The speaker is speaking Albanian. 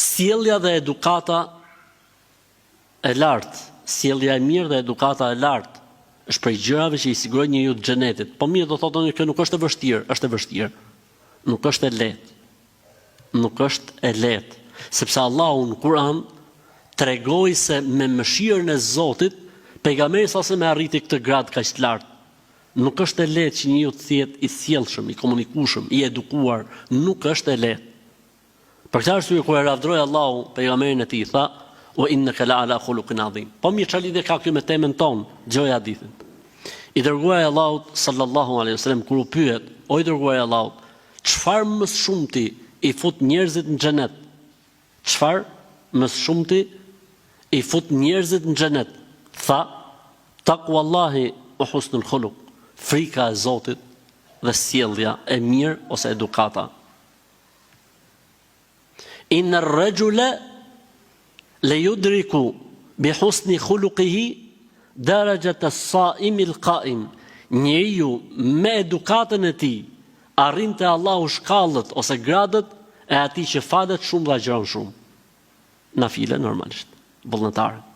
Sjellja dhe edukata e lartë, sjellja e mirë dhe edukata e lartë është prej gjërave që i sigurojnë njeriu të xhenetit. Po mirë, do thotë që nuk është e vështirë, është e vështirë. Nuk është e lehtë. Nuk është e lehtë, sepse Allahu në Kur'an tregoi se me mëshirën e Zotit pejgamberi sa me arriti këtë grad kaq të lartë. Nuk është e lehtë që njeriu të jetë i sjellshëm, i komunikueshëm, i edukuar, nuk është e lehtë. Për këtë arsye kur e lavdroi Allahu pejgamberin e tij, tha: "Wa innaka la'ala khuluqin adhim." Po mirë, çfarë lidhje ka kjo me temën tonë? Dëgjoj hadithin. I dërguari i Allahut sallallahu alaihi wasallam kur u pyet: "O i dërguari i Allahut, çfarë më shumti i fut njerëzit në xhenet?" Çfarë më shumti i fut njerëzit në xhenet? Tha: "Taqwallahi wa husnul khuluq." Frika e Zotit dhe sjellja e mirë ose edukata. Inna ar-rajula la yudriku bi husni khuluqihi darajat as-sa'im al-qa'im. Njeriu me edukatën e tij arrin te Allahu shkallët ose gradët e atij që falet shumë dhe agjeron shumë. Nafile normalisht, vullnetar.